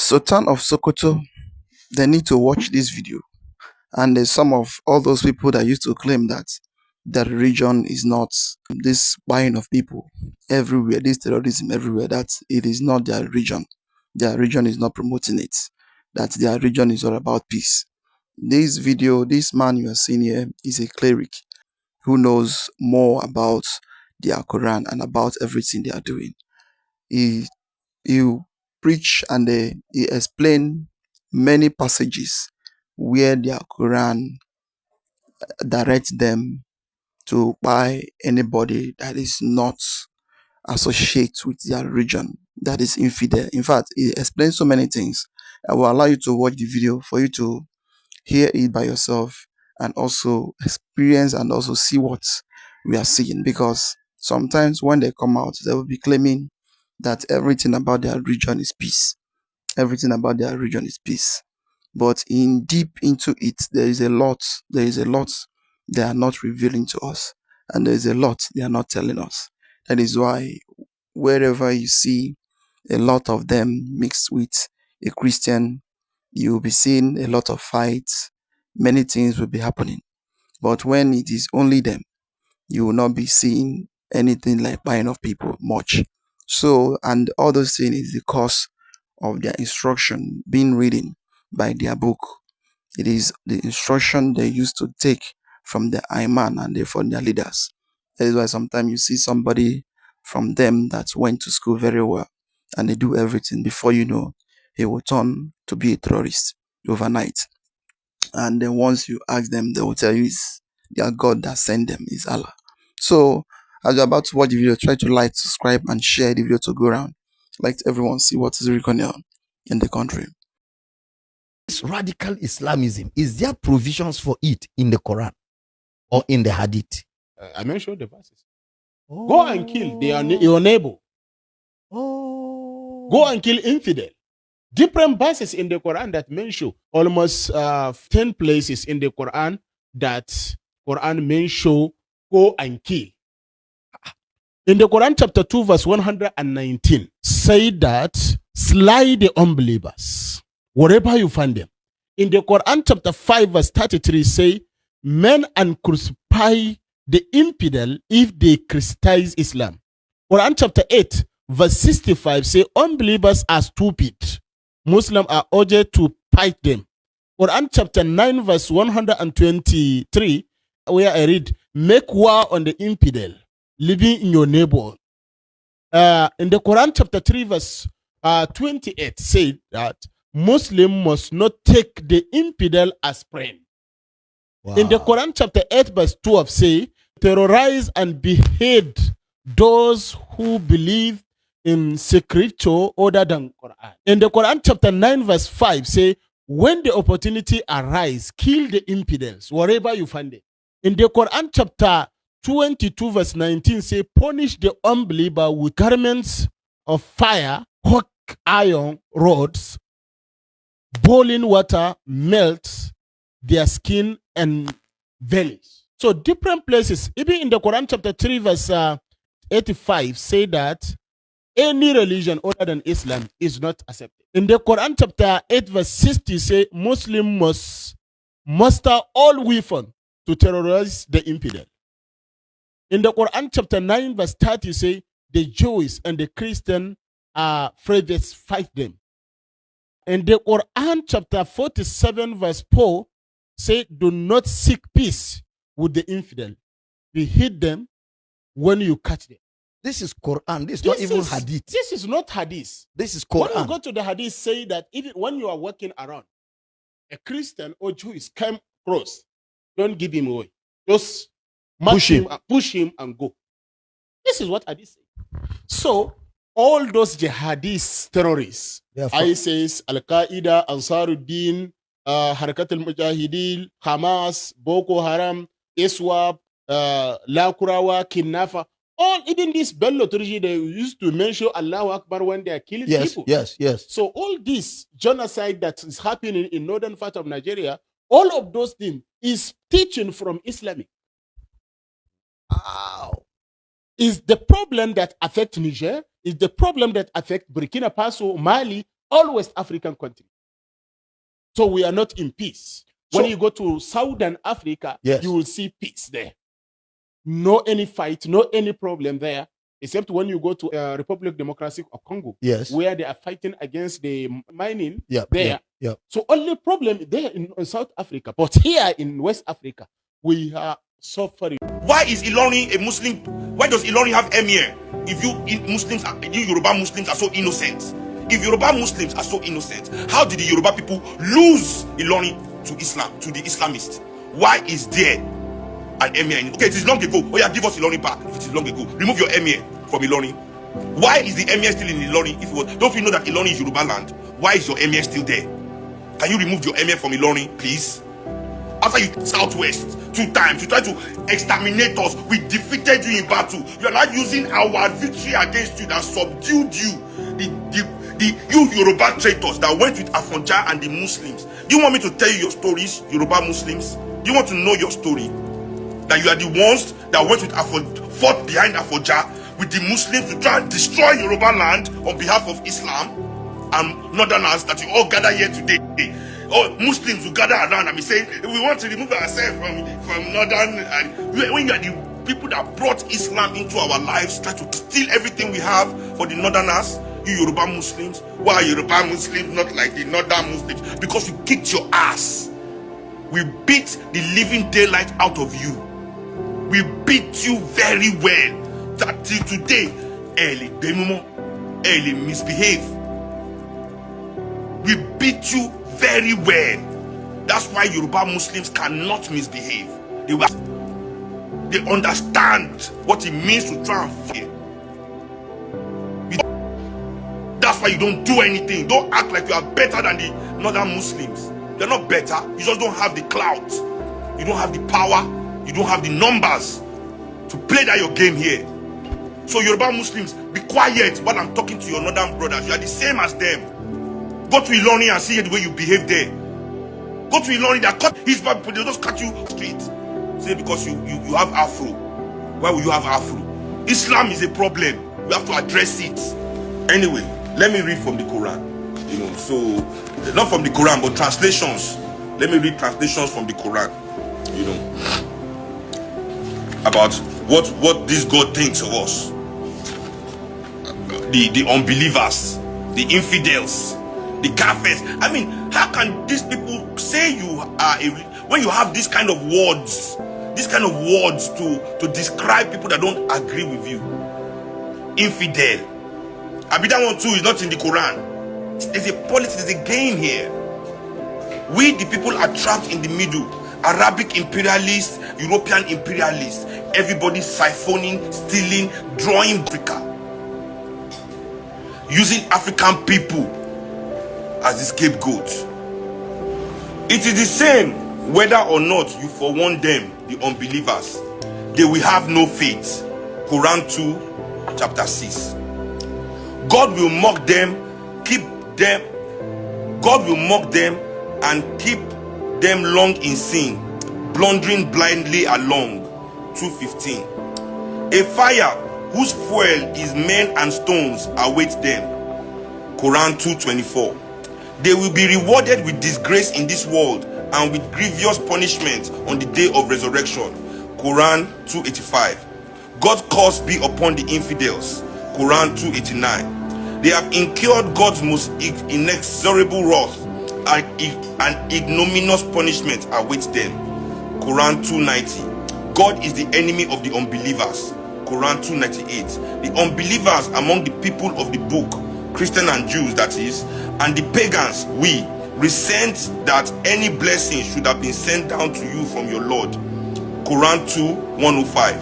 Sultan of Sokoto, they need to watch this video. And there's some of all those people that used to claim that the religion is not this buying of people everywhere, this terrorism everywhere, that it is not their religion. Their religion is not promoting it, that their religion is all about peace. This video, this man you are seeing here is a cleric who knows more about their Quran and about everything they are doing. He preach and he explain many passages where their Quran direct them to buy anybody that is not associated with their religion, that is infidel. In fact, he explains so many things. I will allow you to watch the video for you to hear it by yourself and also experience and also see what we are seeing, because sometimes when they come out, they will be claiming that everything about their religion is peace. Everything about their religion is peace. But in deep into it, there is a lot they are not revealing to us. And there is a lot they are not telling us. That is why wherever you see a lot of them mixed with a Christian, you will be seeing a lot of fights. Many things will be happening. But when it is only them, you will not be seeing anything like buying of people much. So, and all those things is the cause of their instruction being written by their book. It is the instruction they used to take from the imam and from their leaders. That is why sometimes you see somebody from them that went to school very well and they do everything. Before you know, he will turn to be a terrorist overnight. And then once you ask them, they will tell you it's their God that sent them, is Allah. So as you're about to watch the video, try to like, subscribe, and share the video to go around. Let everyone see what is going on in the country. This radical Islamism, is there provisions for it in the Quran or in the Hadith? I mentioned the verses. Oh. Go and kill your neighbor. Oh. Go and kill infidel. Different verses in the Quran that mention almost 10 places in the Quran that Quran mention go and kill. In the Quran chapter 2 verse 119 say that slay the unbelievers wherever you find them. In the Quran chapter 5 verse 33 say men and crucify the infidel if they criticize Islam. Quran chapter 8 verse 65 say unbelievers are stupid. Muslims are urged to fight them. Quran chapter 9 verse 123 where I read make war on the infidel living in your neighbor. In the Quran chapter 3 verse 28 said that Muslim must not take the infidel as friend. Wow. In the Quran chapter 8 verse 12 say terrorize and behead those who believe in scripture other than Quran. In the Quran chapter 9 verse 5 say when the opportunity arise, kill the infidels wherever you find them. In the Quran chapter 22 verse 19 say punish the unbeliever with garments of fire, hot iron rods, boiling water melts their skin and bellies. So different places, even in the Quran chapter 3 verse 85 say that any religion other than Islam is not accepted. In the Quran chapter 8 verse 60 say Muslim must muster all weapons to terrorize the infidel. In the Quran chapter 9 verse 30 say the Jews and the Christian are afraid to fight them. In the Quran chapter 47 verse 4 say do not seek peace with the infidel. Behead them when you catch them. This is Quran. This is not even Hadith. This is not Hadith. This is Quran. When you go to the Hadith, say that even when you are walking around, a Christian or Jew is come across, don't give him away. Just push him and go. This is what Hadith says. So all those jihadist terrorists, ISIS, Al-Qaeda, Ansaruddin, Harakat al-Mujahideen, Hamas, Boko Haram, ISWAP, Lakurawa, Kidnapper, all even this Bello trilogy they used to mention Allahu Akbar when they are killing people. Yes. So all this genocide that is happening in northern part of Nigeria, all of those things is teaching from Islamic. Wow. Is the problem that affect Niger, is the problem that affect Burkina Faso, Mali, all West African countries. So we are not in peace. When you go to Southern Africa, you will see peace there. No any fight, no any problem there, except when you go to Republic Democratic of Congo, where they are fighting against the mining there. So only problem there in South Africa, but here in West Africa, we are suffering. Why is Ilorin a Muslim? Why does Ilorin have emir? If you Muslims, you Yoruba Muslims are so innocent. If Yoruba Muslims are so innocent, how did the Yoruba people lose Ilorin to Islam, to the Islamists? Why is there an emir? Okay, it is long ago. Oh yeah, give us Ilorin back. If it is long ago, remove your emir from Ilorin. Why is the emir still in Ilorin? If it was, don't you know that Ilorin is Yoruba land? Why is your emir still there? Can you remove your emir from Ilorin, please? After you Southwest 2 times, you try to exterminate us. We defeated you in battle. You are not using our victory against you that subdued you. You Yoruba traitors that went with Afonja and the Muslims. Do you want me to tell you your stories, Yoruba Muslims? Do you want to know your story? That you are the ones that went with fought behind Afonja with the Muslims to try and destroy Yoruba land on behalf of Islam and Northerners that you all gather here today. All Muslims will gather around and be saying, we want to remove ourselves from Northern. And when you are the people that brought Islam into our lives, try to steal everything we have for the Northerners, you Yoruba Muslims. Why are Yoruba Muslims not like the Northern Muslims? Because you kicked your ass. We beat the living daylight out of you. We beat you very well. That till today, early misbehave. We beat you very well. That's why Yoruba Muslims cannot misbehave. They understand what it means to try and fear. That's why you don't do anything. Don't act like you are better than the Northern Muslims. They're not better. You just don't have the clout. You don't have the power. You don't have the numbers to play that your game here. So Yoruba Muslims, be quiet while I'm talking to your Northern brothers. You are the same as them. Go to Ilorin and see the way you behave there. Go to Ilorin, they cut his back, they just cut you straight. Say because you have Afro. Why will you have Afro? Islam is a problem. We have to address it. Anyway, let me read from the Quran. You know, so not from the Quran, but translations. Let me read translations from the Quran. You know, about what this God thinks of us. The unbelievers, the infidels, the kafirs. I mean, how can these people say you are when you have this kind of words, to describe people that don't agree with you? Infidel. Abi, that one too is not in the Quran. There's a politics, there's a game here. We the people are trapped in the middle. Arabic imperialists, European imperialists, everybody siphoning, stealing, drawing Africa, using African people as the scapegoat. It is the same whether or not you forewarn them, the unbelievers. They will have no faith. Quran 2 chapter 6. God will mock them, God will mock them and keep them long in sin, blundering blindly along. 2:15. A fire whose fuel is men and stones awaits them. Quran 2:24. They will be rewarded with disgrace in this world and with grievous punishment on the day of resurrection. Quran 2:85. God's curse be upon the infidels. Quran 2:89. They have incurred God's most inexorable wrath, and ignominious punishment awaits them. Quran 2:90. God is the enemy of the unbelievers. Quran 2:98. The unbelievers among the people of the book, Christian and Jews that is, and the pagans, we resent that any blessing should have been sent down to you from your Lord. Quran 2:105.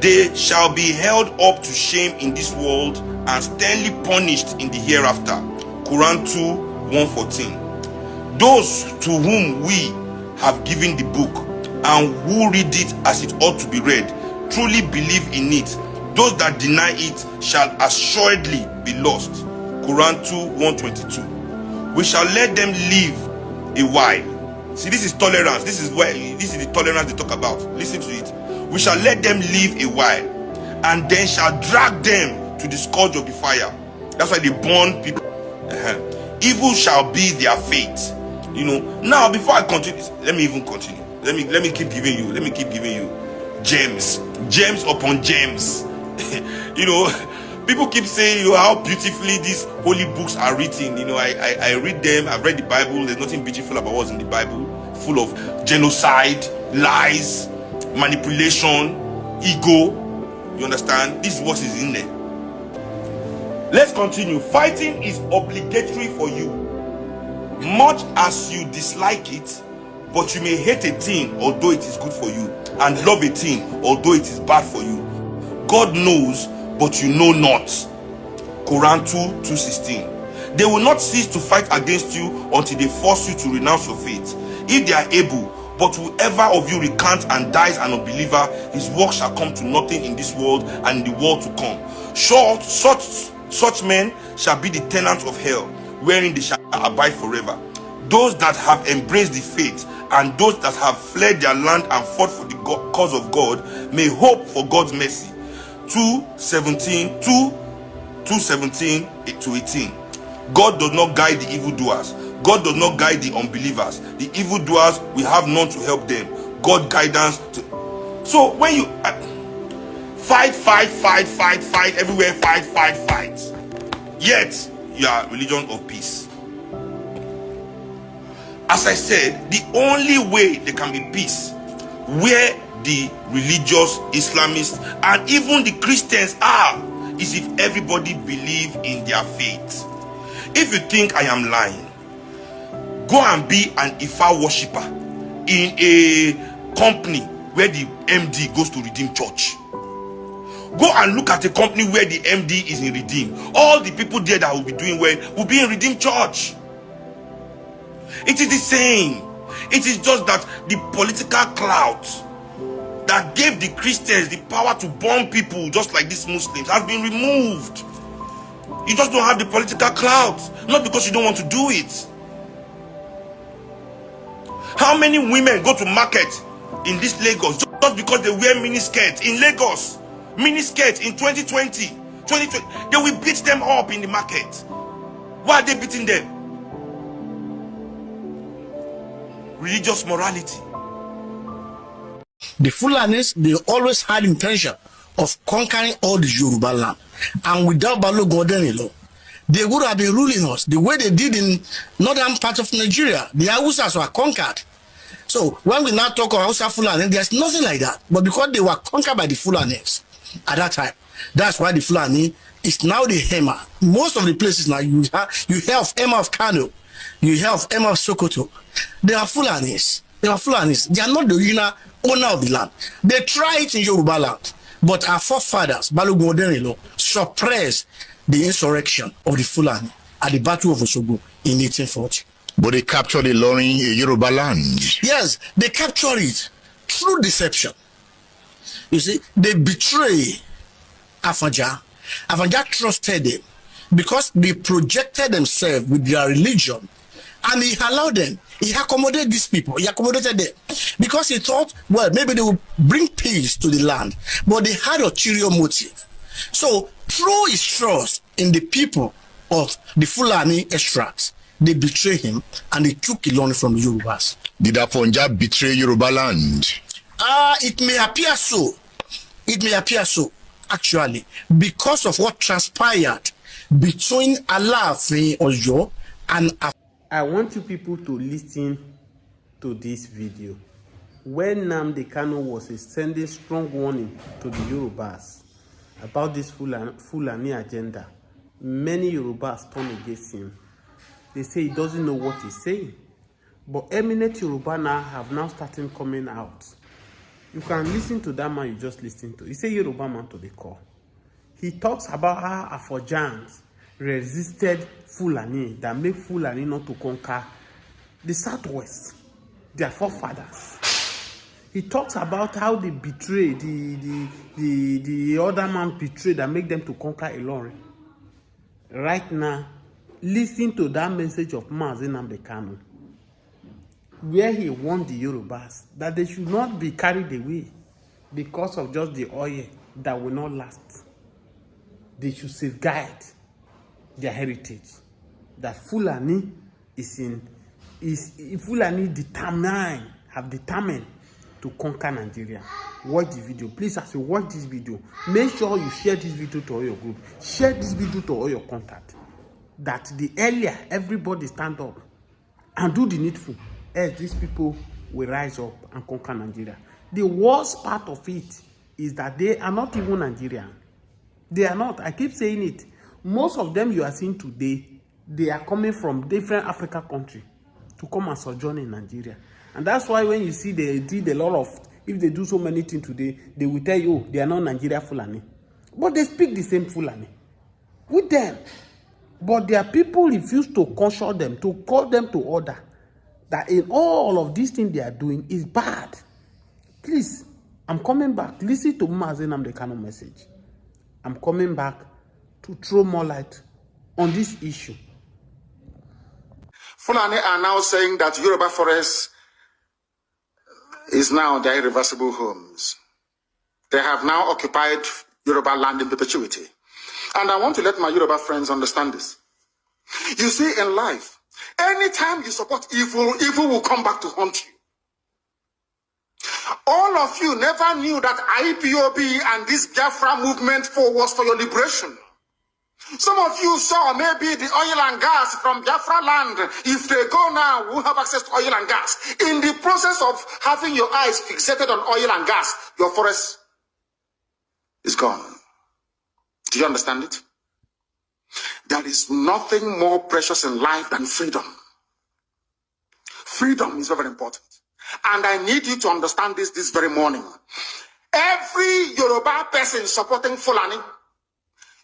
They shall be held up to shame in this world and sternly punished in the hereafter. Quran 2:114. Those to whom we have given the book and who read it as it ought to be read truly believe in it. Those that deny it shall assuredly be lost. Quran 2:122. We shall let them live a while. See, this is tolerance. This is the tolerance they talk about. Listen to it. We shall let them live a while, and then shall drag them to the scourge of the fire. That's why they burn people. Evil shall be their fate. You know, now before I continue, let me even continue. Let me keep giving you gems upon gems. You know, people keep saying, you know, how beautifully these holy books are written. You know, I read them. I've read the Bible. There's nothing beautiful about what's in the Bible. Full of genocide, lies, manipulation, ego. You understand? This is what is in there. Let's continue. Fighting is obligatory for you, much as you dislike it, but you may hate a thing although it is good for you, and love a thing although it is bad for you. God knows, but you know not. Quran 2:16. They will not cease to fight against you until they force you to renounce your faith, if they are able. But whoever of you recants and dies an unbeliever, his work shall come to nothing in this world and in the world to come. Sure, such men shall be the tenants of hell, wherein they shall abide forever. Those that have embraced the faith and those that have fled their land and fought for the cause of God may hope for God's mercy. 2:17 to 18. God does not guide the evildoers. God does not guide the unbelievers. The evildoers will have none to help them. God guidance to... So when you fight everywhere, fight, yet you are religion of peace. As I said, the only way there can be peace where the religious Islamists and even the Christians are is if everybody believe in their faith. If you think I am lying, go and be an Ifa worshipper in a company where the MD goes to Redeem Church. Go and look at a company where the MD is in Redeem. All the people there that will be doing well will be in Redeem Church. It is the same. It is just that the political clout that gave the Christians the power to bomb people just like these Muslims has been removed. You just don't have the political clout, not because you don't want to do it. How many women go to market in this Lagos just because they wear miniskirts in Lagos? Miniskirts in 2020, they will beat them up in the market. Why are they beating them? Religious morality. The Fulanis, they always had intention of conquering all the Yoruba land. And without Balogun, they would have been ruling us the way they did in northern part of Nigeria. The Hausas were conquered. So when we now talk of Hausa Fulani, there's nothing like that. But because they were conquered by the Fulanis at that time, that's why the Fulani is now the Hema. Most of the places now you have Hema of Kano, you have Hema of Sokoto. They are Fulanis. They are Fulanis. They are not the original owner of the land. They try it in Yoruba land, but our forefathers, Balogun, suppressed the insurrection of the Fulani at the Battle of Osogbo in 1840. But they captured the Yoruba land. Yes, they captured it through deception. You see, they betray Afanja. Afanja trusted them because they projected themselves with their religion, and he allowed them. He accommodated these people. He accommodated them because he thought, well, maybe they will bring peace to the land, but they had a ulterior motive. So through his trust in the people of the Fulani extracts, they betrayed him and they took Ilorin from the Yorubas. Did Afonja betray Yoruba land? It may appear so. It may appear so, actually, because of what transpired between Alaafin Oyo and I want you people to listen to this video. When Nnamdi Kanu was sending strong warning to the Yorubas about this Fulani agenda, many Yorubas turned against him. They say he doesn't know what he's saying. But eminent Yoruba now have now started coming out. You can listen to that man you just listened to. He's a Yoruba man to the core. He talks about how Afojans resisted Fulani, that made Fulani not to conquer the Southwest, their forefathers. He talks about how they betrayed, the other man betrayed that make them to conquer Ilorin. Right now, listen to that message of Mazi Nnamdi Kanu, where he warned the Yorubas that they should not be carried away because of just the oil that will not last. They should safeguard their heritage. that Fulani Fulani have determined to conquer Nigeria. Watch the video. Please, as you watch this video, make sure you share this video to all your group. Share this video to all your contacts. That the earlier everybody stand up and do the needful, else these people will rise up and conquer Nigeria. The worst part of it is that they are not even Nigerian. They are not. I keep saying it. Most of them you are seeing today, they are coming from different African countries to come and sojourn in Nigeria. And that's why when you see they did a lot of, if they do so many things today, they will tell you, oh, they are not Nigeria Fulani. But they speak the same Fulani with them. But their people refuse to consult them, to call them to order. That in all of these things they are doing is bad. Please, I'm coming back. Listen to Mazen Amdekano message. I'm coming back to throw more light on this issue. Fulani are now saying that Yoruba forest is now their irreversible homes. They have now occupied Yoruba land in perpetuity. And I want to let my Yoruba friends understand this. You see, in life, anytime you support evil, evil will come back to haunt you. All of you never knew that IPOB and this Biafra movement was for your liberation. Some of you saw maybe the oil and gas from Biafra land. If they go now, we'll have access to oil and gas. In the process of having your eyes fixated on oil and gas, your forest is gone. Do you understand it? There is nothing more precious in life than freedom. Freedom is very important. And I need you to understand this very morning. Every Yoruba person supporting Fulani,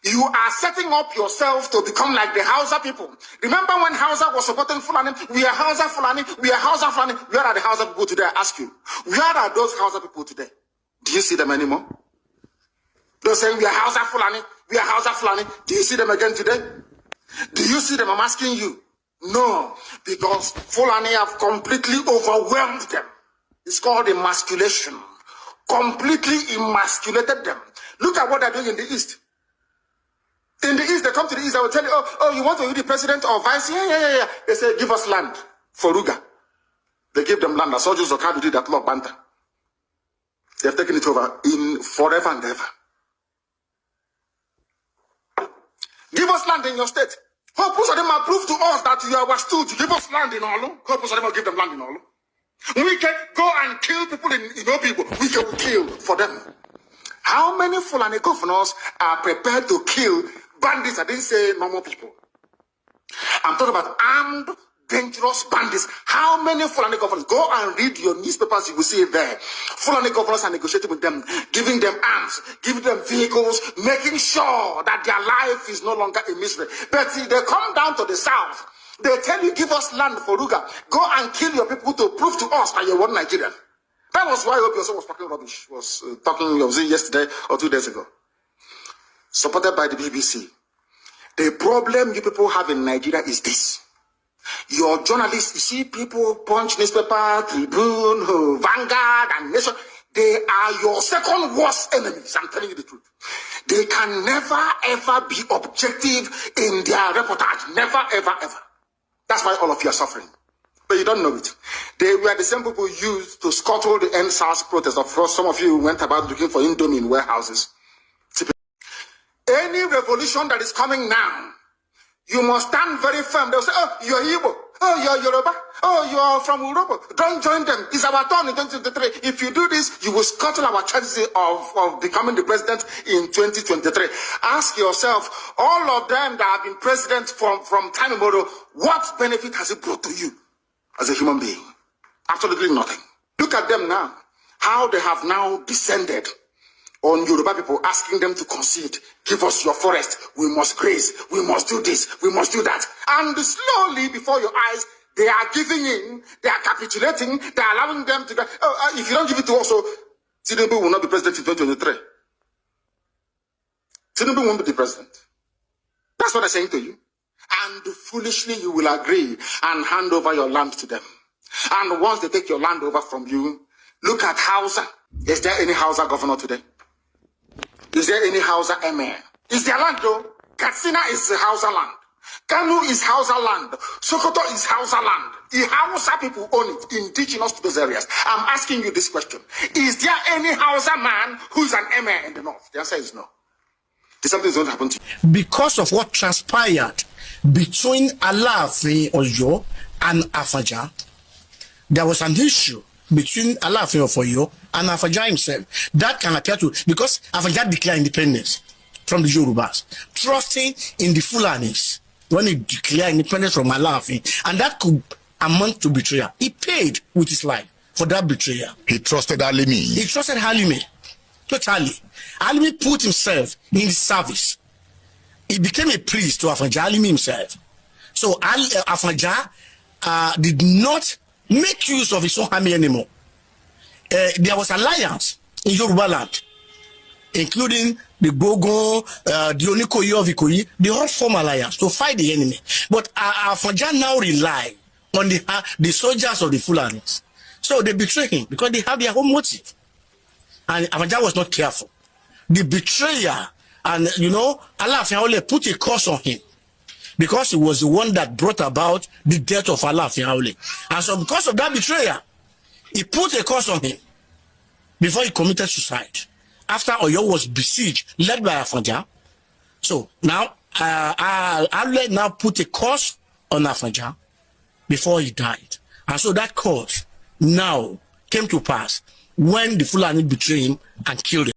you are setting up yourself to become like the Hausa people. Remember when Hausa was supporting Fulani? We are Hausa Fulani, we are Hausa Fulani. Where are the Hausa people today? I ask you. Where are those Hausa people today? Do you see them anymore? They're saying we are Hausa Fulani, we are Hausa Fulani. Do you see them again today? Do you see them? I'm asking you. No, because Fulani have completely overwhelmed them. It's called emasculation. Completely emasculated them. Look at what they're doing in the East. In the East, they come to the East, they will tell you, oh, you want to be the president or vice? Yeah. They say, give us land for Ruga. They give them land. As soldiers of Kadu did that law, Banta. They have taken it over in forever and ever. Give us land in your state. Hope most of them have proved to us that you are our stooge. Give us land in Olu. Hope most of them will give them land in Olu. We can go and kill people in Obibo. We can kill for them. How many Fulani governors are prepared to kill bandits? I didn't say normal people. I'm talking about armed, dangerous bandits. How many Fulani governors? Go and read your newspapers, you will see it there. Fulani governors are negotiating with them, giving them arms, giving them vehicles, making sure that their life is no longer a misery. But see, they come down to the south. They tell you, give us land for Ruga. Go and kill your people to prove to us that you're one Nigerian. That was why Okoson was talking rubbish. Was yesterday or 2 days ago. Supported by the BBC. The problem you people have in Nigeria is this. Your journalists, you see people, Punch newspaper, Tribune, Vanguard, and Nation, they are your second worst enemies. I'm telling you the truth. They can never ever be objective in their reportage. Never, ever, ever. That's why all of you are suffering. But you don't know it. They were the same people used to scuttle the NSAS protest. Of course, some of you went about looking for Indomie in warehouses. Any revolution that is coming now, you must stand very firm. They'll say, oh, you're Igbo. Oh, you're Yoruba. Oh, you're from Europe. Don't join them. It's our turn in 2023. If you do this, you will scuttle our chances of becoming the president in 2023. Ask yourself, all of them that have been president from time immemorial, what benefit has it brought to you as a human being? Absolutely nothing. Look at them now. How they have now descended on Yoruba people, asking them to concede. Give us your forest. We must graze. We must do this. We must do that. And slowly, before your eyes, they are giving in. They are capitulating. They are allowing them to go. Oh, if you don't give it to us, Tinubu will not be president in 2023. Tinubu won't be the president. That's what I'm saying to you. And foolishly, you will agree and hand over your land to them. And once they take your land over from you, look at Hausa. Is there any Hausa governor today? Is there any Hausa emir? Is there land though? Katsina is the Hausa land. Kanu is Hausa land. Sokoto is Hausa land. The Hausa people own it, indigenous to those areas. I'm asking you this question. Is there any Hausa man who's an emir in the north? The answer is no. Something's going to happen to you. Because of what transpired between Alaafin Oyo and Afaja, there was an issue between Alaafin of Oyo and Afaja himself. That can appear to, because Afaja declared independence from the Yorubas, trusting in the Fulanis when he declared independence from Alaafin, and that could amount to betrayal. He paid with his life for that betrayal. He trusted Halimi. He trusted Halimi. Totally. Halimi put himself in the service. He became a priest to Afaja Halimi himself. So Afaja did not make use of his own army anymore. There was alliance in Yoruba land, including the Gogo, the Onikoyi of Ikoyi. They all form alliance to fight the enemy. But Afaja now rely on the soldiers of the Fulanis. So they betray him because they have their own motive. And Afaja was not careful. The betrayer, and Alaafin Aole put a curse on him because he was the one that brought about the death of Alaafin Aole. And so because of that betrayer, he put a curse on him before he committed suicide. After Oyo was besieged, led by Afaja. So now, Aole now put a curse on Afaja before he died. And so that curse now came to pass when the Fulani betrayed him and killed him.